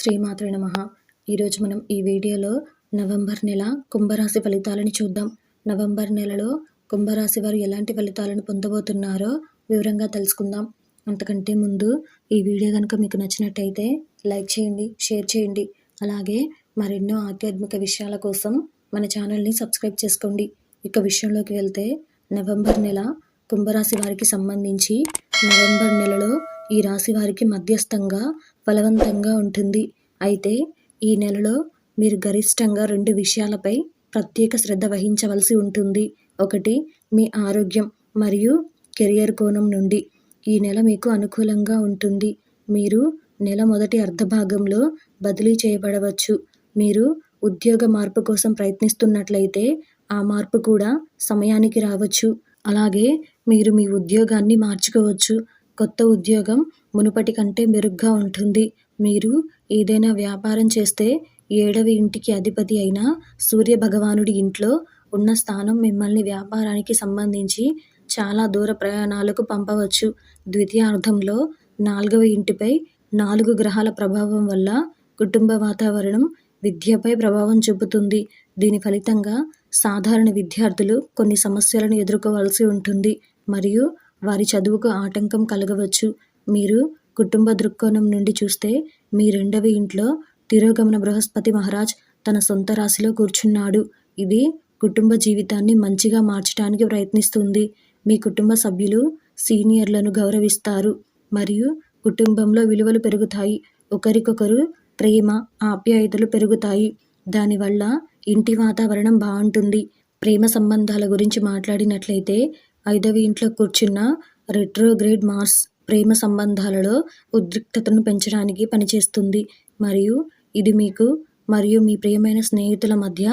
శ్రీమాత్రే నమః. ఈరోజు మనం ఈ వీడియోలో నవంబర్ నెల కుంభరాశి ఫలితాలను చూద్దాం. నవంబర్ నెలలో కుంభరాశి వారు ఎలాంటి ఫలితాలను పొందబోతున్నారో వివరంగా తెలుసుకుందాం. అంతకంటే ముందు ఈ వీడియో కనుక మీకు నచ్చినట్టయితే లైక్ చేయండి, షేర్ చేయండి. అలాగే మరెన్నో ఆధ్యాత్మిక విషయాల కోసం మన ఛానల్ని సబ్స్క్రైబ్ చేసుకోండి. ఇక విషయంలోకి వెళ్తే నవంబర్ నెల కుంభరాశి వారికి సంబంధించి నవంబర్ నెలలో ఈ రాశి వారికి మధ్యస్థంగా ఫలవంతంగా ఉంటుంది. అయితే ఈ నెలలో మీరు గరిష్టంగా 2 విషయాలపై ప్రత్యేక శ్రద్ధ వహించవలసి ఉంటుంది. ఒకటి, మీ ఆరోగ్యం మరియు కెరియర్ కోణం నుండి ఈ నెల మీకు అనుకూలంగా ఉంటుంది. మీరు నెల మొదటి అర్ధభాగంలో బదిలీ చేయబడవచ్చు. మీరు ఉద్యోగ మార్పు కోసం ప్రయత్నిస్తున్నట్లయితే ఆ మార్పు కూడా సమయానికి రావచ్చు. అలాగే మీరు మీ ఉద్యోగాన్ని మార్చుకోవచ్చు. కొత్త ఉద్యోగం మునుపటి కంటే మెరుగ్గా ఉంటుంది. మీరు ఏదైనా వ్యాపారం చేస్తే 7వ ఇంటికి అధిపతి అయిన సూర్య భగవానుడి ఇంట్లో ఉన్న స్థానం మిమ్మల్ని వ్యాపారానికి సంబంధించి చాలా దూర ప్రయాణాలకు పంపవచ్చు. ద్వితీయార్థంలో 4వ ఇంటిపై 4 గ్రహాల ప్రభావం వల్ల కుటుంబ వాతావరణం విద్యపై ప్రభావం చూపుతుంది. దీని ఫలితంగా సాధారణ విద్యార్థులు కొన్ని సమస్యలను ఎదుర్కోవాల్సి ఉంటుంది మరియు వారి చదువుకు ఆటంకం కలగవచ్చు. మీరు కుటుంబ దృక్కోణం నుండి చూస్తే మీ 2వ ఇంట్లో తిరోగమన బృహస్పతి మహారాజ్ తన సొంత రాశిలో కూర్చున్నాడు. ఇది కుటుంబ జీవితాన్ని మంచిగా మార్చడానికి ప్రయత్నిస్తుంది. మీ కుటుంబ సభ్యులు సీనియర్లను గౌరవిస్తారు మరియు కుటుంబంలో విలువలు పెరుగుతాయి. ఒకరికొకరు ప్రేమ, ఆప్యాయతలు పెరుగుతాయి. దానివల్ల ఇంటి వాతావరణం బాగుంటుంది. ప్రేమ సంబంధాల గురించి మాట్లాడినట్లయితే 5వ ఇంట్లో కూర్చున్న రెట్రోగ్రేడ్ మార్స్ ప్రేమ సంబంధాలలో ఉద్రిక్తతను పెంచడానికి పనిచేస్తుంది మరియు ఇది మీకు మరియు మీ ప్రియమైన స్నేహితుల మధ్య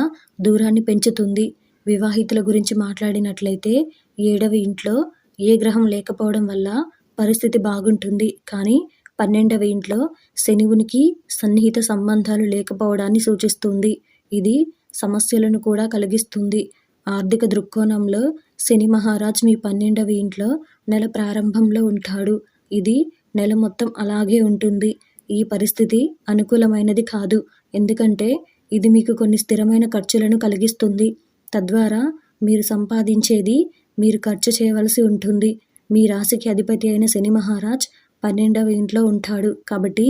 దూరాన్ని పెంచుతుంది. వివాహితుల గురించి మాట్లాడినట్లయితే 7వ ఇంట్లో ఏ గ్రహం లేకపోవడం వల్ల పరిస్థితి బాగుంటుంది. కానీ 12వ ఇంట్లో శని ఉనికి సన్నిహిత సంబంధాలు లేకపోవడాన్ని సూచిస్తుంది. ఇది సమస్యలను కూడా కలిగిస్తుంది. ఆర్థిక దృక్కోణంలో శని మహారాజ్ మీ 12వ ఇంట్లో నెల ప్రారంభంలో ఉంటాడు. ఇది నెల మొత్తం అలాగే ఉంటుంది. ఈ పరిస్థితి అనుకూలమైనది కాదు, ఎందుకంటే ఇది మీకు కొన్ని స్థిరమైన ఖర్చులను కలిగిస్తుంది. తద్వారా మీరు సంపాదించేది మీరు ఖర్చు చేయవలసి ఉంటుంది. మీ రాశికి అధిపతి అయిన శని మహారాజ్ 12వ ఇంట్లో ఉంటాడు. కాబట్టి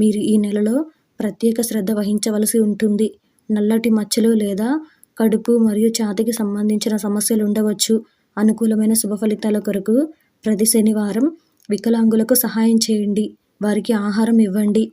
మీరు ఈ నెలలో ప్రత్యేక శ్రద్ధ వహించవలసి ఉంటుంది. నల్లటి మచ్చలు లేదా కడుపు మరియు ఛాతీకి సంబంధించిన సమస్యలు ఉండవచ్చు. అనుకూలమైన శుభ ఫలితాల కొరకు ప్రతి శనివారం వికలాంగులకు సహాయం చేయండి. వారికి ఆహారం ఇవ్వండి.